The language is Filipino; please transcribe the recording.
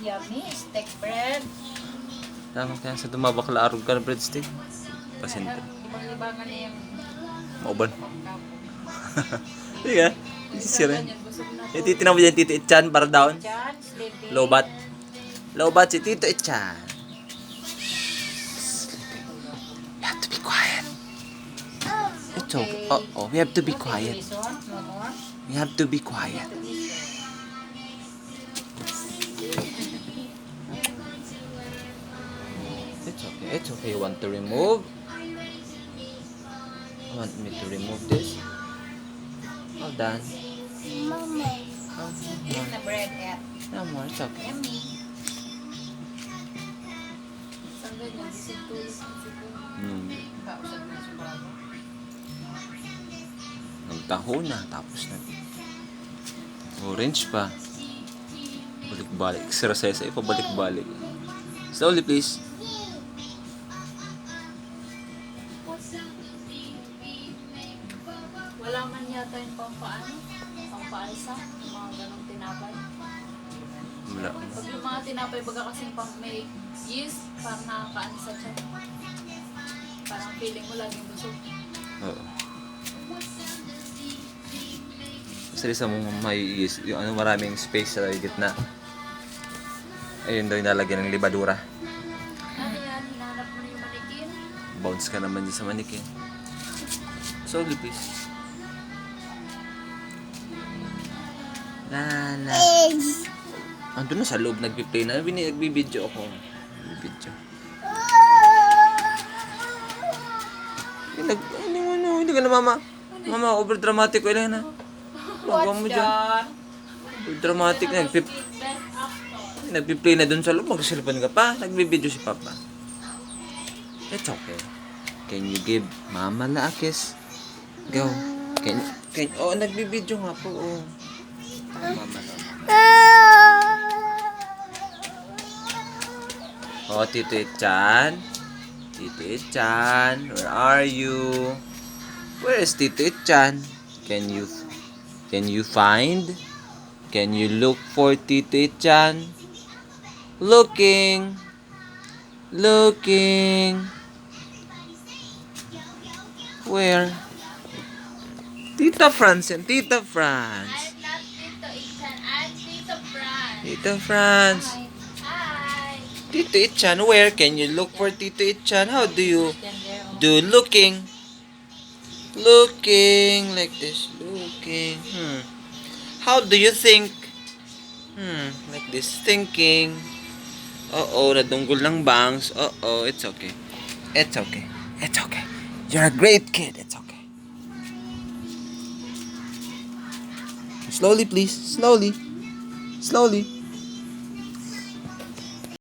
Yummy, steak bread. Tama kaya sa dumabakla arog ka na breadstick. Pasinta. Ibang-ibangan niya yung Mauban. pagkapo. Hindi ka. Sira. Ganyan, busog na to. Titinan mo dyan, Tito Itchan, para down. Chan, sleeping. Lobat. Lobat si Tito Itchan. You have to be quiet. It's okay. Oh, we have to be Okay, quiet. Jason, no more. We have to be quiet. It's okay. It's okay. You want to remove? You want me to remove this? Hold on. Mama. Oh, Eat na bread at no more. It's okay. yummy. Saan ganyan? Busog to yung siguro. Kausap na sa bago. Nagtaho na. Tapos na. Orange pa. Balik-balik. Exercise. Pabalik-balik. Slowly, please. Wala man yata yung pampaalsa, yung mga ganong tinapay. Wala. Pag yung mga tinapay, baga kasing pang may yeast, parang nakakaano sa tiyan. Parang feeling mo laging busog. Oo. Kasi sa mong may yung ano, maraming space sa gitna. Ayun daw yung nalagyan ng libadura. Ano yan? Hinahanap mo na yung manikin? Bounce ka naman dyan sa manikin. Slowly, please. La. Eggs. Ando na sa loob, nagpi-play na. Nagbibideo ako. Nagbibideo. Hindi ka na, mama. Mama, over dramatic ko lang na. Magawa mo dyan. Dyan. Over dramatic na. Best actor. Nagpi-play na dun sa loob. Magsisilpan ka pa. Nagbibideo si papa. It's okay. Can you give mama na a kiss? Go. Oh, nagbibideo nga po. Oh. Mama na. Oh, Tito Itchan. Tito Itchan, where are you? Where is Tito Itchan? Can you find? Can you look for Tito Itchan? Looking. Where? Tita France and Tita France. I'm not Tito Itchan, I'm Tito Fran. Tita France. Hi. Tito Itchan, where? Can you look for Tito Itchan? How do you Yan there, oh. do looking? Looking like this. Looking. How do you think? Like this. Thinking. Uh-oh, nadunggol ng bangs. Uh-oh, it's okay. It's okay. It's okay. You're a great kid. It's okay. Slowly, please. Slowly.